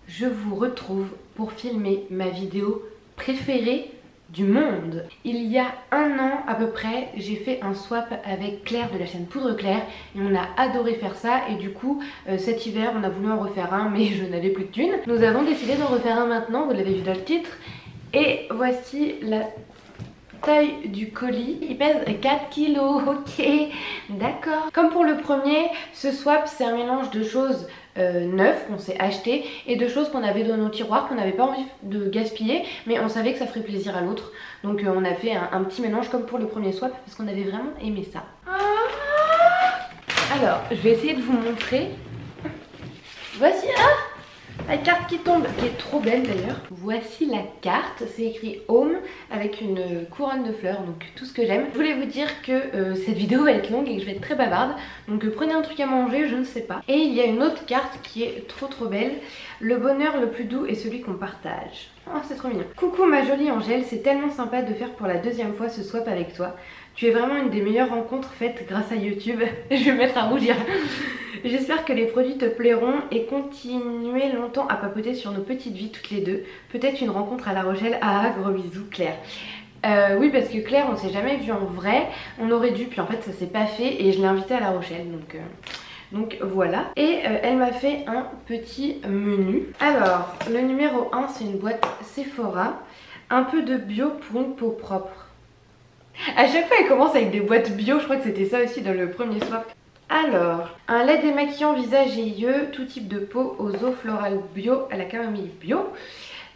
je vous retrouve pour filmer ma vidéo préférée du monde. Il y a un an à peu près, j'ai fait un swap avec Claire de la chaîne Poudre Claire et on a adoré faire ça, et du coup cet hiver on a voulu en refaire un mais je n'avais plus de thunes. Nous avons décidé d'en refaire un maintenant, vous l'avez vu dans le titre, et voici la taille du colis. Il pèse 4 kilos, ok, d'accord. Comme pour le premier, ce swap c'est un mélange de choses neuves qu'on s'est acheté et de choses qu'on avait dans nos tiroirs qu'on n'avait pas envie de gaspiller, mais on savait que ça ferait plaisir à l'autre. Donc on a fait un petit mélange comme pour le premier swap parce qu'on avait vraiment aimé ça. Alors je vais essayer de vous montrer. Voici la carte qui tombe, qui est trop belle d'ailleurs. Voici la carte, c'est écrit Home avec une couronne de fleurs, donc tout ce que j'aime. Je voulais vous dire que cette vidéo va être longue et que je vais être très bavarde, donc prenez un truc à manger, je ne sais pas. Et il y a une autre carte qui est trop belle. Le bonheur le plus doux est celui qu'on partage. Oh, c'est trop mignon. Coucou ma jolie Angèle, c'est tellement sympa de faire pour la deuxième fois ce swap avec toi. Tu es vraiment une des meilleures rencontres faites grâce à YouTube. Je vais me mettre à rougir. J'espère que les produits te plairont et continuer longtemps à papoter sur nos petites vies toutes les deux. Peut-être une rencontre à La Rochelle. Ah, gros bisous Claire. Oui, parce que Claire on s'est jamais vu en vrai. On aurait dû, puis en fait ça s'est pas fait et je l'ai invitée à La Rochelle, donc voilà. Et elle m'a fait un petit menu. Alors le numéro 1 c'est une boîte Sephora. Un peu de bio pour une peau propre. À chaque fois elle commence avec des boîtes bio, je crois que c'était ça aussi dans le premier swap. Alors, un lait démaquillant visage et yeux, tout type de peau aux eaux florales bio à la camomille bio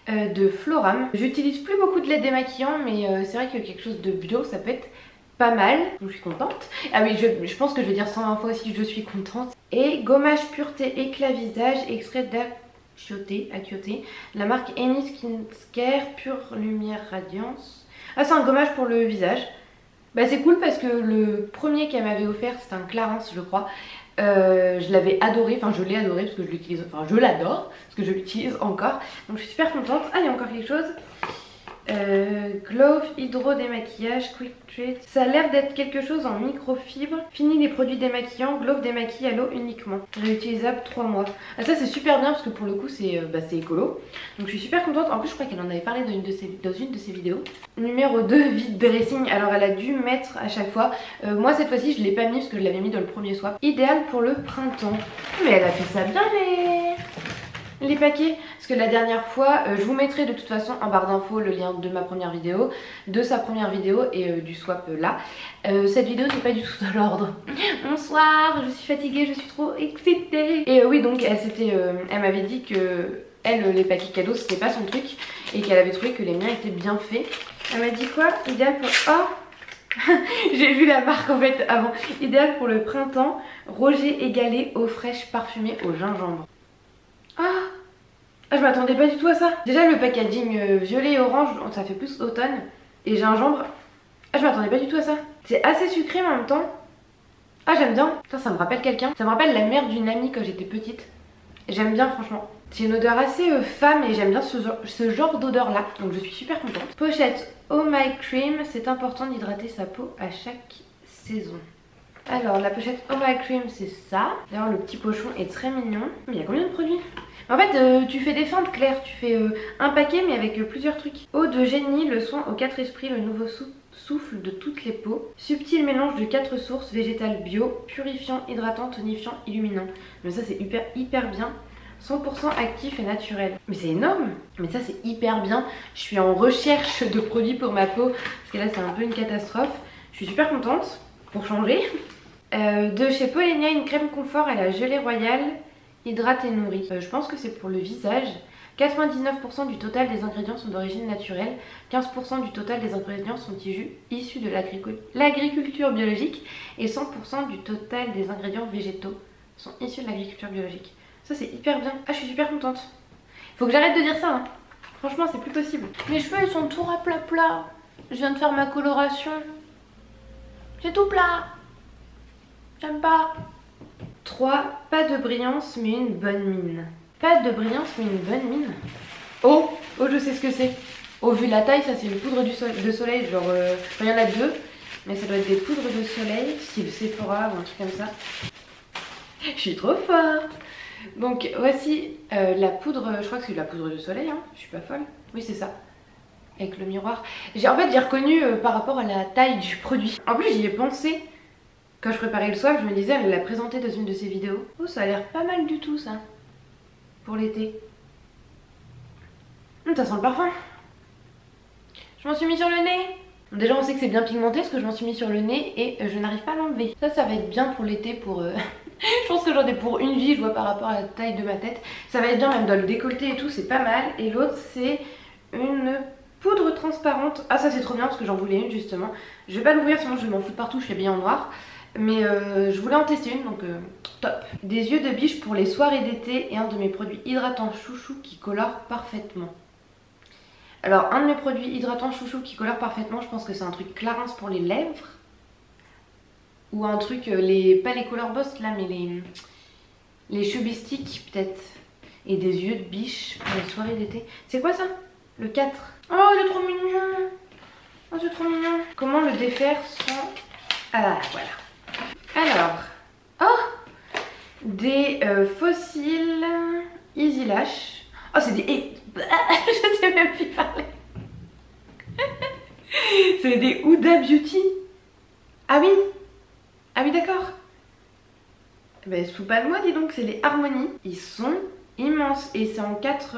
de Floram. J'utilise plus beaucoup de lait démaquillant, mais c'est vrai que quelque chose de bio ça peut être pas mal, donc je suis contente. Ah oui, je pense que je vais dire 120 fois aussi je suis contente. Et gommage pureté éclat visage, extrait d'Acioté, la marque Any Skincare Pure Lumière Radiance. Ah, c'est un gommage pour le visage. Bah c'est cool parce que le premier qu'elle m'avait offert c'était un Clarins je crois. Je l'avais adoré, enfin je l'ai adoré parce que je l'utilise, enfin je l'adore parce que je l'utilise encore. Donc je suis super contente. Ah, il y a encore quelque chose. Glove hydro démaquillage quick treat. Ça a l'air d'être quelque chose en microfibre. Fini les produits démaquillants, Glove démaquille à l'eau uniquement. Réutilisable 3 mois. Ah, ça c'est super bien parce que pour le coup c'est écolo. Donc je suis super contente. En plus je crois qu'elle en avait parlé dans une de ses vidéos. Numéro 2, vide dressing. Alors elle a dû mettre à chaque fois. Moi cette fois-ci je l'ai pas mis parce que je l'avais mis dans le premier swap. Idéal pour le printemps. Mais elle a fait ça bien les paquets, parce que la dernière fois je vous mettrai de toute façon en barre d'infos le lien de ma première vidéo, de sa première vidéo et du swap là. Cette vidéo c'est pas du tout dans l'ordre. Bonsoir, je suis fatiguée, je suis trop excitée. Et oui, donc elle m'avait dit que elle, les paquets cadeaux c'était pas son truc et qu'elle avait trouvé que les miens étaient bien faits. Elle m'a dit quoi? Idéal pour... Oh j'ai vu la marque en fait avant. Idéal pour le printemps, Roger égalé eau fraîche parfumée au gingembre. Ah, je m'attendais pas du tout à ça. Déjà le packaging violet et orange, ça fait plus automne. Et gingembre, ah je m'attendais pas du tout à ça. C'est assez sucré mais en même temps. Ah j'aime bien. Ça me rappelle quelqu'un. Ça me rappelle la mère d'une amie quand j'étais petite. J'aime bien franchement. C'est une odeur assez femme et j'aime bien ce genre d'odeur là. Donc je suis super contente. Pochette Oh My Cream, c'est important d'hydrater sa peau à chaque saison. Alors la pochette Oh My Cream c'est ça. D'ailleurs le petit pochon est très mignon. Mais il y a combien de produits? En fait tu fais des feintes Claire, tu fais un paquet mais avec plusieurs trucs. Eau de génie, le soin aux 4 esprits, le nouveau souffle de toutes les peaux. Subtil mélange de 4 sources végétales bio, purifiant, hydratant, tonifiant, illuminant. Mais ça c'est hyper bien. 100% actif et naturel. Mais c'est énorme. Mais ça c'est hyper bien. Je suis en recherche de produits pour ma peau parce que là c'est un peu une catastrophe. Je suis super contente pour changer. De chez Polenia, une crème confort à la gelée royale, hydrate et nourrit. Je pense que c'est pour le visage. 99% du total des ingrédients sont d'origine naturelle. 15% du total des ingrédients sont issus de l'agriculture biologique. Et 100% du total des ingrédients végétaux sont issus de l'agriculture biologique. Ça c'est hyper bien. Ah je suis super contente. Faut que j'arrête de dire ça hein. Franchement c'est plus possible. Mes cheveux ils sont tout plat. Je viens de faire ma coloration. C'est tout plat. J'aime pas. 3. Pas de brillance mais une bonne mine. Pas de brillance mais une bonne mine. Oh je sais ce que c'est. Oh vu la taille ça c'est une poudre de soleil genre... Enfin il y en a 2. Mais ça doit être des poudres de soleil. Style Sephora ou un truc comme ça. Je suis trop forte. Donc voici la poudre, je crois que c'est de la poudre de soleil, hein. Je suis pas folle. Oui c'est ça, avec le miroir. En fait j'ai reconnu par rapport à la taille du produit. En plus j'y ai pensé quand je préparais le swap, je me disais elle l'a présenté dans une de ses vidéos. Oh ça a l'air pas mal du tout ça, pour l'été. Ça sent le parfum. Je m'en suis mis sur le nez. Déjà on sait que c'est bien pigmenté parce que je m'en suis mis sur le nez et je n'arrive pas à l'enlever. Ça va être bien pour l'été pour... je pense que j'en ai pour une vie, je vois par rapport à la taille de ma tête. Ça va être bien même dans le décolleté et tout, c'est pas mal. Et l'autre c'est une poudre transparente. Ah ça c'est trop bien parce que j'en voulais une justement. Je vais pas l'ouvrir sinon je vais m'en foutre partout, je suis habillée en noir. Mais je voulais en tester une donc top. Des yeux de biche pour les soirées d'été et un de mes produits hydratants chouchou qui colore parfaitement. Alors un de mes produits hydratants chouchou qui colore parfaitement, je pense que c'est un truc Clarins pour les lèvres. Ou un truc, pas les Color Boss là, mais les cheveux sticks peut-être. Et des yeux de biche pour les soirées d'été. C'est quoi ça? Le 4. Oh c'est trop mignon. Oh c'est trop mignon. Comment le défaire sans... Ah voilà. Alors, oh, des fossiles Easy Lash. Oh c'est des... je sais même plus parler. C'est des Huda Beauty. Ah oui. Ah oui d'accord. Ben sous pas de moi dis donc, c'est les Harmony. Ils sont immenses et c'est en 4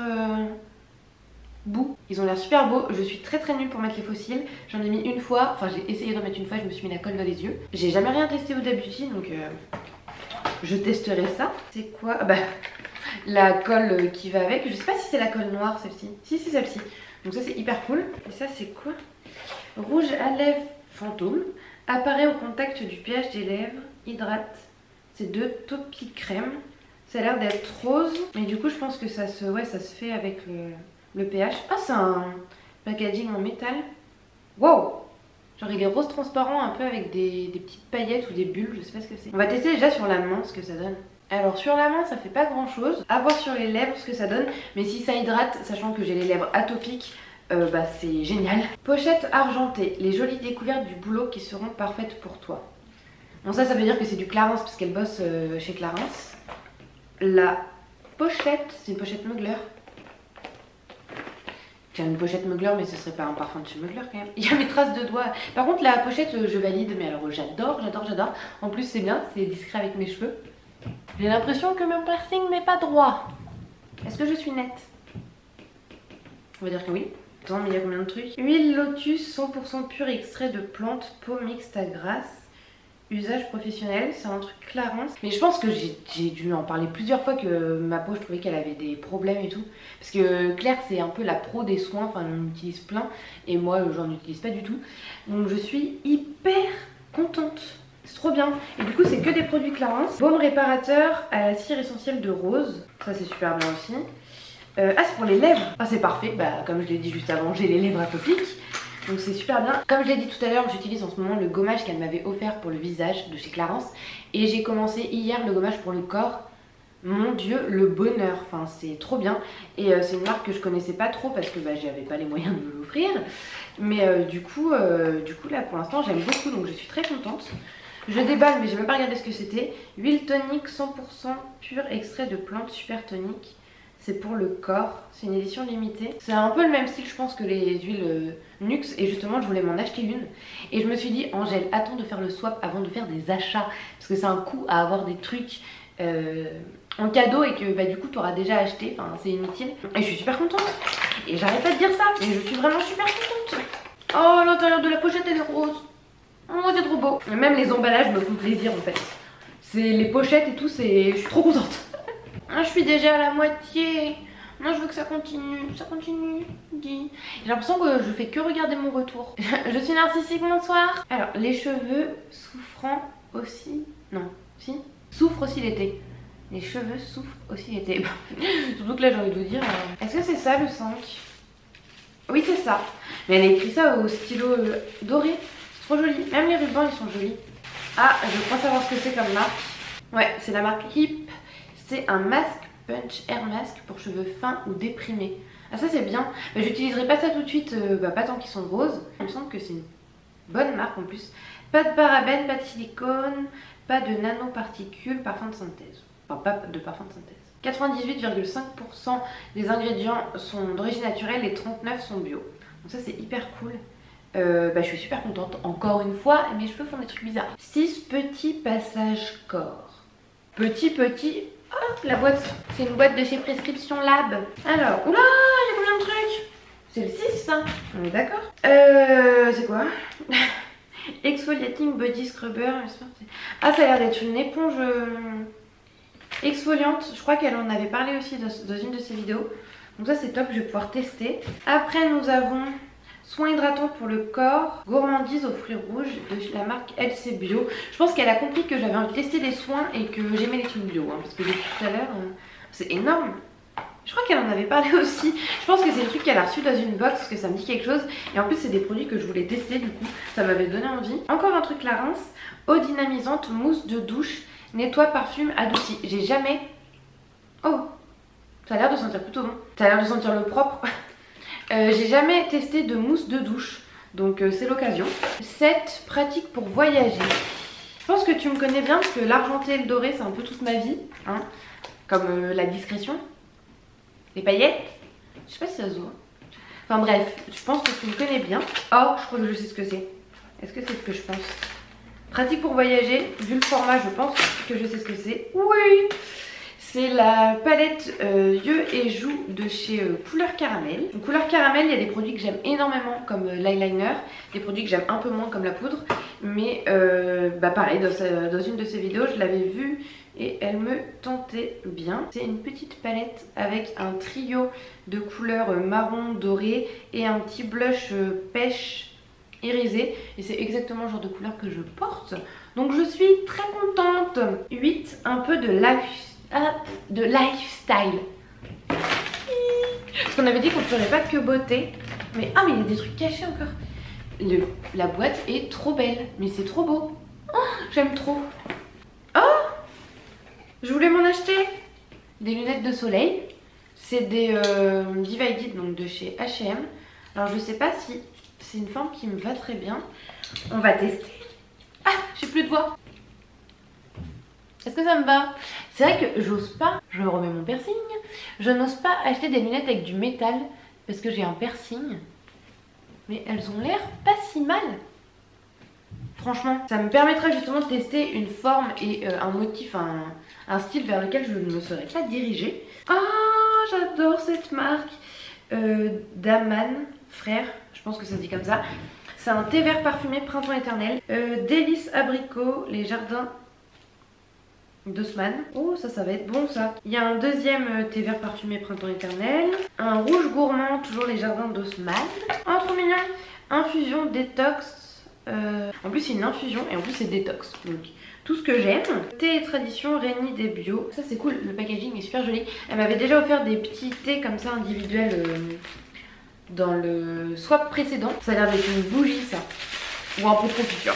bouts. Ils ont l'air super beaux. Je suis très nulle pour mettre les fossiles. J'en ai mis une fois, enfin j'ai essayé d'en mettre une fois, je me suis mis la colle dans les yeux. J'ai jamais rien testé Huda Beauty donc je testerai ça. C'est quoi? Ah bah la colle qui va avec. Je sais pas si c'est la colle noire celle-ci. Si c'est celle-ci. Donc ça c'est hyper cool. Et ça c'est quoi? Rouge à lèvres fantôme. Apparaît au contact du pH des lèvres. Hydrate. C'est de Topi Crème. Ça a l'air d'être rose. Mais du coup je pense que ça se fait avec le pH. Ah c'est un packaging en métal. Wow. Genre il est rose transparent un peu avec des petites paillettes ou des bulles. Je sais pas ce que c'est. On va tester déjà sur la main ce que ça donne. Alors sur la main ça fait pas grand chose. À voir sur les lèvres ce que ça donne. Mais si ça hydrate, sachant que j'ai les lèvres atopiques, bah c'est génial. Pochette argentée. Les jolies découvertes du boulot qui seront parfaites pour toi. Bon ça veut dire que c'est du Clarins parce qu'elle bosse chez Clarins. La pochette, c'est une pochette Mugler. Tiens une pochette Mugler mais ce serait pas un parfum de chez Mugler quand même. Il y a mes traces de doigts. Par contre la pochette je valide mais alors j'adore. En plus c'est bien, c'est discret avec mes cheveux. J'ai l'impression que mon piercing n'est pas droit. Est-ce que je suis nette? On va dire que oui. Attends, mais il y a combien de trucs? Huile lotus 100% pur extrait de plantes, peau mixte à grasse. Usage professionnel, c'est un truc Clarins. Mais je pense que j'ai dû en parler plusieurs fois que ma peau, je trouvais qu'elle avait des problèmes et tout. Parce que Claire, c'est un peu la pro des soins, enfin on en utilise plein. Et moi, j'en utilise pas du tout. Donc je suis hyper contente. C'est trop bien. Et du coup, c'est que des produits Clarins. Baume réparateur à la cire essentielle de rose. Ça, c'est super bien aussi. Ah c'est pour les lèvres. Ah c'est parfait, bah comme je l'ai dit juste avant, j'ai les lèvres atopiques. Donc c'est super bien. Comme je l'ai dit tout à l'heure, j'utilise en ce moment le gommage qu'elle m'avait offert pour le visage de chez Clarins. Et j'ai commencé hier le gommage pour le corps. Mon dieu, le bonheur, enfin c'est trop bien. Et c'est une marque que je connaissais pas trop parce que bah, j'avais pas les moyens de me l'offrir. Mais du coup là pour l'instant j'aime beaucoup donc je suis très contente. Je déballe mais j'ai même pas regardé ce que c'était. Huile tonique 100% pur extrait de plantes super tonique. C'est pour le corps, c'est une édition limitée. C'est un peu le même style je pense que les huiles Nux et justement je voulais m'en acheter une. Et je me suis dit Angèle attends de faire le swap avant de faire des achats. Parce que c'est un coût à avoir des trucs en cadeau et que bah, du coup tu auras déjà acheté, enfin c'est inutile. Et je suis super contente. Et j'arrête pas de dire ça, mais je suis vraiment super contente. Oh l'intérieur de la pochette elle est rose. Oh c'est trop beau. Et même les emballages me font plaisir en fait. C'est les pochettes et tout, je suis trop contente. Ah, je suis déjà à la moitié. Moi je veux que ça continue, dis. J'ai l'impression que je fais que regarder mon retour. Je suis narcissique bonsoir. Alors les cheveux souffrant aussi. Non, si. Souffrent aussi l'été. Les cheveux souffrent aussi l'été. Surtout que là j'ai envie de vous dire. Est-ce que c'est ça le 5? Oui c'est ça. Mais elle a écrit ça au stylo doré. C'est trop joli. Même les rubans ils sont jolis. Ah je crois savoir ce que c'est comme marque. Ouais c'est la marque Hip. C'est un masque punch air mask pour cheveux fins ou déprimés. Ah ça c'est bien. Bah, j'utiliserai pas ça tout de suite, pas tant qu'ils sont roses. Il me semble que c'est une bonne marque en plus. Pas de parabènes, pas de silicone, pas de nanoparticules, parfum de synthèse. Enfin pas de parfum de synthèse. 98,5% des ingrédients sont d'origine naturelle et 39 sont bio. Donc ça c'est hyper cool. Je suis super contente. Encore une fois, mes cheveux font des trucs bizarres. 6 petits passages corps. Petit. Oh, la boîte. C'est une boîte de chez Prescription Lab. Alors, oula, il y a combien de trucs? C'est le 6 ça. On est d'accord. C'est quoi? Exfoliating Body Scrubber. Ah, ça a l'air d'être une éponge exfoliante. Je crois qu'elle en avait parlé aussi dans une de ses vidéos. Donc ça c'est top, je vais pouvoir tester. Après nous avons soin hydratant pour le corps, gourmandise aux fruits rouges de la marque LC Bio. Je pense qu'elle a compris que j'avais envie de tester des soins et que j'aimais les trucs bio. Parce que depuis tout à l'heure, c'est énorme. Je crois qu'elle en avait parlé aussi. Je pense que c'est le truc qu'elle a reçu dans une box parce que ça me dit quelque chose. Et en plus c'est des produits que je voulais tester, du coup ça m'avait donné envie. Encore un truc Clarins, eau dynamisante, mousse de douche, nettoie, parfume, adouci. J'ai jamais... Oh, ça a l'air de sentir plutôt bon. Ça a l'air de sentir le propre. J'ai jamais testé de mousse de douche. Donc c'est l'occasion. 7 pratiques pour voyager. Je pense que tu me connais bien parce que l'argenté et le doré c'est un peu toute ma vie. Hein, comme la discrétion. Les paillettes. Je sais pas si ça se voit. Enfin bref, je pense que tu me connais bien. Oh, je crois que je sais ce que c'est. Est-ce que c'est ce que je pense? Pratique pour voyager. Vu le format, je pense que je sais ce que c'est. Oui! C'est la palette yeux et joues de chez Couleur Caramel. Donc, Couleur Caramel, il y a des produits que j'aime énormément comme l'eyeliner, des produits que j'aime un peu moins comme la poudre. Mais pareil, dans une de ses vidéos, je l'avais vue et elle me tentait bien. C'est une petite palette avec un trio de couleurs marron doré et un petit blush pêche irisé. Et c'est exactement le genre de couleur que je porte. Donc je suis très contente. 8, un peu de lifestyle. Parce qu'on avait dit qu'on ne ferait pas que beauté. Mais ah, mais il y a des trucs cachés encore. La boîte est trop belle. Mais c'est trop beau. Oh, j'aime trop. Oh, je voulais m'en acheter. Des lunettes de soleil. C'est des Divided, donc de chez H&M. Alors je sais pas si c'est une forme qui me va très bien. On va tester. Ah, j'ai plus de voix. Est-ce que ça me va? C'est vrai que j'ose pas, je remets mon piercing, je n'ose pas acheter des lunettes avec du métal parce que j'ai un piercing. Mais elles ont l'air pas si mal. Franchement, ça me permettra justement de tester une forme et un motif, un style vers lequel je ne me serais pas dirigée. Ah, j'adore cette marque. Daman, frère, je pense que ça se dit comme ça. C'est un thé vert parfumé printemps éternel. Délice abricot, les jardins d'Haussmann. Oh, ça va être bon ça. Il y a un deuxième thé vert parfumé printemps éternel. Un rouge gourmand, toujours les jardins d'Haussmann. Oh, trop mignon. Infusion détox. En plus c'est une infusion et en plus c'est détox. Donc tout ce que j'aime. Thé et tradition Réni des bio. Ça c'est cool, le packaging est super joli. Elle m'avait déjà offert des petits thés comme ça individuels dans le swap précédent. Ça a l'air d'être une bougie ça. Ou un pot de confiture.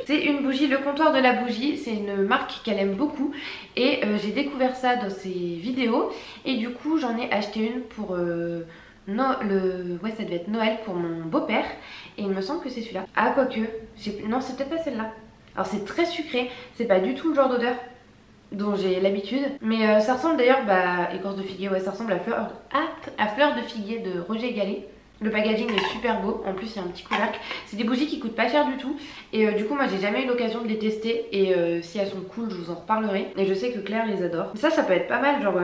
C'est une bougie, le comptoir de la bougie, c'est une marque qu'elle aime beaucoup et j'ai découvert ça dans ses vidéos et du coup j'en ai acheté une pour ouais, ça devait être Noël pour mon beau-père et il me semble que c'est celui-là. Ah quoique, non c'est peut-être pas celle-là. Alors c'est très sucré, c'est pas du tout le genre d'odeur dont j'ai l'habitude, mais ça ressemble d'ailleurs, écorce de figuier, ouais ça ressemble à fleur de figuier de Roger Gallet. Le packaging est super beau, en plus il y a un petit couvercle. C'est des bougies qui coûtent pas cher du tout. Et du coup moi j'ai jamais eu l'occasion de les tester. Et si elles sont cool je vous en reparlerai. Et je sais que Claire les adore. Ça peut être pas mal genre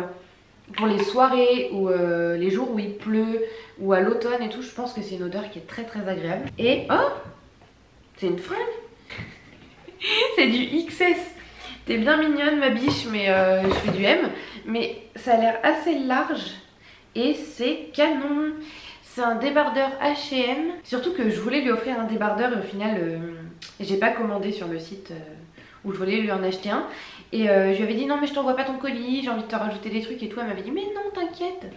pour les soirées ou les jours où il pleut ou à l'automne et tout. Je pense que c'est une odeur qui est très très agréable. Et oh, c'est une fringue. C'est du XS. T'es bien mignonne ma biche, mais je fais du M. Mais ça a l'air assez large et c'est canon. C'est un débardeur H&M. Surtout que je voulais lui offrir un débardeur et au final j'ai pas commandé sur le site où je voulais lui en acheter un. Et je lui avais dit non mais je t'envoie pas ton colis, j'ai envie de te rajouter des trucs et tout. Elle m'avait dit mais non t'inquiète.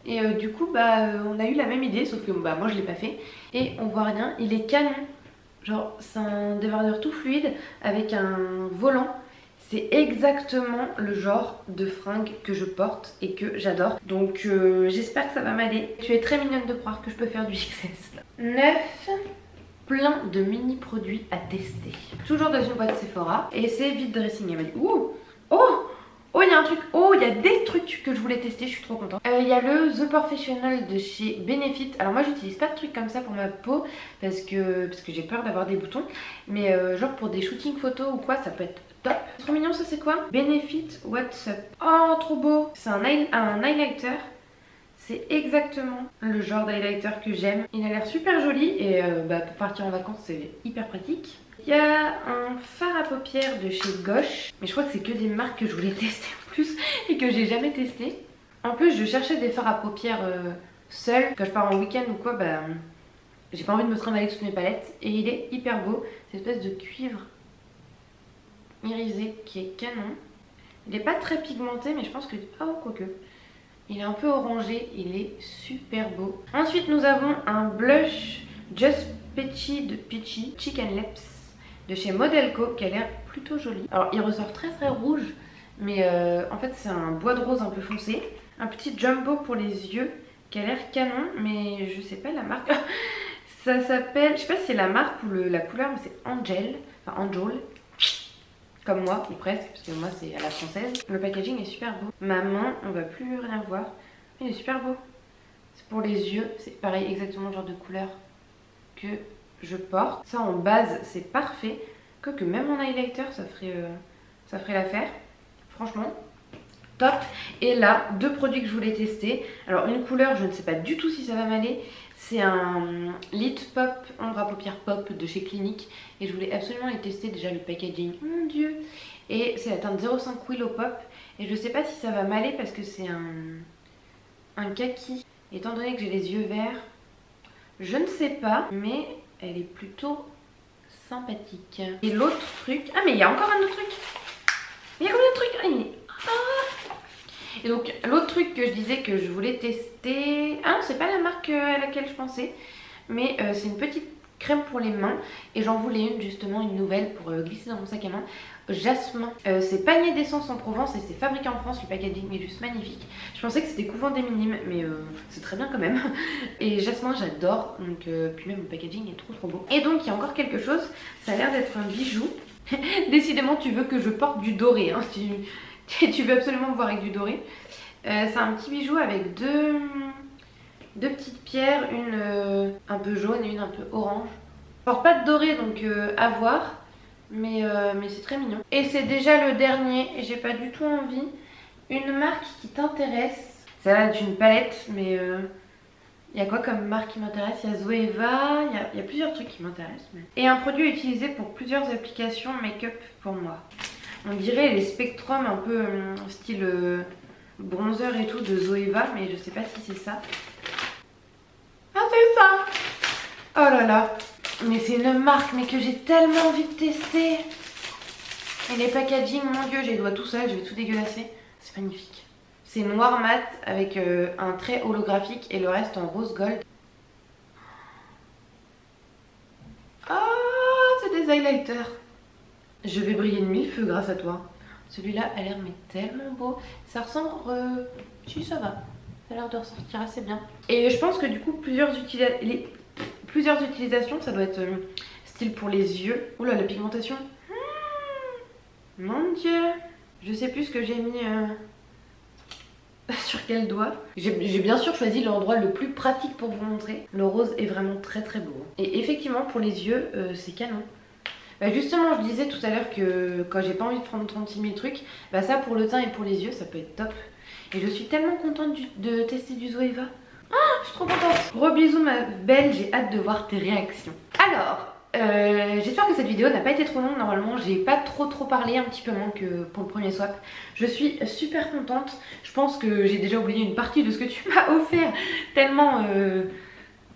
Et du coup on a eu la même idée sauf que moi je l'ai pas fait. Et on voit rien, il est canon. Genre c'est un débardeur tout fluide avec un volant. C'est exactement le genre de fringue que je porte et que j'adore. Donc j'espère que ça va m'aller. Tu es très mignonne de croire que je peux faire du XS. 9. Plein de mini produits à tester. Toujours dans une boîte Sephora. Et c'est vide dressing. Elle m'a dit ouh, oh, Oh, il y a un truc, oh, il y a des trucs que je voulais tester, je suis trop contente. Il y a le The Professional de chez Benefit. Alors moi j'utilise pas de trucs comme ça pour ma peau parce que j'ai peur d'avoir des boutons. Mais genre pour des shootings photos ou quoi, ça peut être top. Trop mignon, ça c'est quoi? Benefit What's Up. Oh, trop beau. C'est un highlighter. C'est exactement le genre d'highlighter que j'aime. Il a l'air super joli et pour partir en vacances c'est hyper pratique. Il y a un fard à paupières de chez Gosh. Mais je crois que c'est que des marques que je voulais tester en plus et que j'ai jamais testé. En plus je cherchais des fards à paupières seuls. Quand je pars en week-end ou quoi, j'ai pas envie de me trimballer toutes mes palettes. Et il est hyper beau. C'est une espèce de cuivre irisé qui est canon. Il est pas très pigmenté mais je pense que... Oh, quoique. Il est un peu orangé, il est super beau. Ensuite nous avons un blush Just Peachy de Peachy Chicken Lips de chez Modelco qui a l'air plutôt joli. Alors il ressort très rouge, mais en fait c'est un bois de rose un peu foncé. Un petit jumbo pour les yeux qui a l'air canon, mais je sais pas la marque. Ça s'appelle, je sais pas si c'est la marque ou la couleur, mais c'est Angel, enfin Angel. Comme moi, ou presque, parce que moi c'est à la française. Le packaging est super beau. Ma main, on va plus rien voir. Il est super beau. C'est pour les yeux, c'est pareil, exactement le genre de couleur que je porte. Ça en base, c'est parfait. Quoique même en highlighter, ça ferait l'affaire. Franchement, top. Et là, deux produits que je voulais tester. Alors une couleur, je ne sais pas du tout si ça va m'aller. C'est un Lit Pop, ombre à paupières pop de chez Clinique. Et je voulais absolument les tester, déjà le packaging, mon dieu. Et c'est la teinte 05 Willow Pop. Et je sais pas si ça va m'aller parce que c'est un kaki. Étant donné que j'ai les yeux verts, je ne sais pas. Mais elle est plutôt sympathique. Et l'autre truc... Ah mais il y a encore un autre truc. Il y a combien de trucs? Et donc l'autre truc que je disais que je voulais tester... Ah non, c'est pas la marque à laquelle je pensais. Mais c'est une petite crème pour les mains. Et j'en voulais une justement, une nouvelle pour glisser dans mon sac à main. Jasmin. C'est panier d'essence en Provence et c'est fabriqué en France. Le packaging est juste magnifique. Je pensais que c'était couvent des minimes, mais c'est très bien quand même. Et Jasmin j'adore. Donc puis même le packaging est trop beau. Et donc il y a encore quelque chose. Ça a l'air d'être un bijou. Décidément tu veux que je porte du doré, hein. Tu veux absolument me voir avec du doré. C'est un petit bijou avec deux petites pierres, une un peu jaune et une un peu orange. Je porte pas de doré donc à voir, mais c'est très mignon. Et c'est déjà le dernier et j'ai pas du tout envie. Une marque qui t'intéresse. Ça a l'air d'être une palette, mais il y a quoi comme marque qui m'intéresse? Il y a Zoeva, il y a plusieurs trucs qui m'intéressent. Mais... Et un produit utilisé pour plusieurs applications make-up pour moi. On dirait les Spectrum un peu style bronzer et tout de Zoeva, mais je sais pas si c'est ça. Ah c'est ça! Oh là là! Mais c'est une marque mais que j'ai tellement envie de tester. Et les packaging, mon dieu, j'ai les doigts tout seuls, je vais tout dégueulasser. C'est magnifique. C'est noir mat avec un trait holographique et le reste en rose gold. Ah, c'est des highlighters. Je vais briller de mille feux grâce à toi. Celui-là a l'air mais tellement beau. Ça ressemble... Si ça va. Ça a l'air de ressortir assez bien. Et je pense que du coup plusieurs utilisations, ça doit être style pour les yeux. Oula la pigmentation. Mon dieu. Je sais plus ce que j'ai mis sur quel doigt. J'ai bien sûr choisi l'endroit le plus pratique pour vous montrer. Le rose est vraiment très beau. Et effectivement pour les yeux c'est canon. Justement je disais tout à l'heure que quand j'ai pas envie de prendre 36 000 trucs, ça pour le teint et pour les yeux ça peut être top. Et je suis tellement contente de tester du Zoeva. Ah, je suis trop contente. Gros bisous ma belle, j'ai hâte de voir tes réactions. Alors, j'espère que cette vidéo n'a pas été trop longue. Normalement j'ai pas trop parlé, un petit peu moins que pour le premier swap. Je suis super contente. Je pense que j'ai déjà oublié une partie de ce que tu m'as offert. Tellement...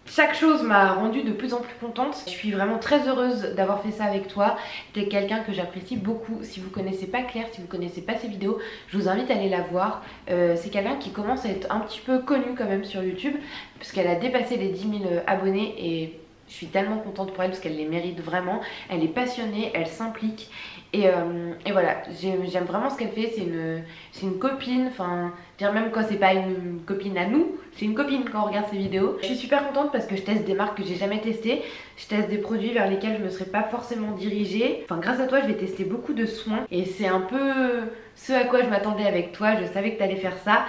chaque chose m'a rendue de plus en plus contente. Je suis vraiment très heureuse d'avoir fait ça avec toi. T'es quelqu'un que j'apprécie beaucoup. Si vous connaissez pas Claire, si vous connaissez pas ses vidéos, je vous invite à aller la voir. C'est quelqu'un qui commence à être un petit peu connu quand même sur YouTube, parce qu'elle a dépassé les 10 000 abonnés et je suis tellement contente pour elle parce qu'elle les mérite vraiment. Elle est passionnée, elle s'implique. Et voilà, j'aime vraiment ce qu'elle fait, c'est une copine, enfin, dire même quand c'est pas une copine à nous, c'est une copine quand on regarde ses vidéos. Je suis super contente parce que je teste des marques que j'ai jamais testées, je teste des produits vers lesquels je me serais pas forcément dirigée. Enfin, grâce à toi, je vais tester beaucoup de soins et c'est un peu ce à quoi je m'attendais avec toi. Je savais que tu allais faire ça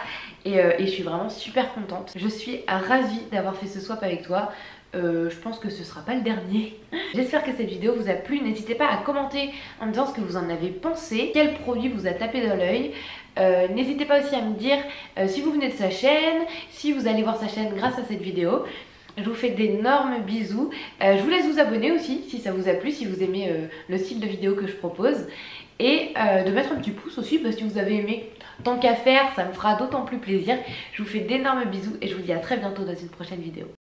et je suis vraiment super contente. Je suis ravie d'avoir fait ce swap avec toi. Je pense que ce sera pas le dernier. J'espère que cette vidéo vous a plu. N'hésitez pas à commenter en me disant ce que vous en avez pensé, quel produit vous a tapé dans l'œil. N'hésitez pas aussi à me dire si vous venez de sa chaîne, si vous allez voir sa chaîne grâce à cette vidéo. Je vous fais d'énormes bisous. Je vous laisse vous abonner aussi si ça vous a plu, si vous aimez le style de vidéo que je propose. Et de mettre un petit pouce aussi, parce que si vous avez aimé, tant qu'à faire, ça me fera d'autant plus plaisir. Je vous fais d'énormes bisous et je vous dis à très bientôt dans une prochaine vidéo.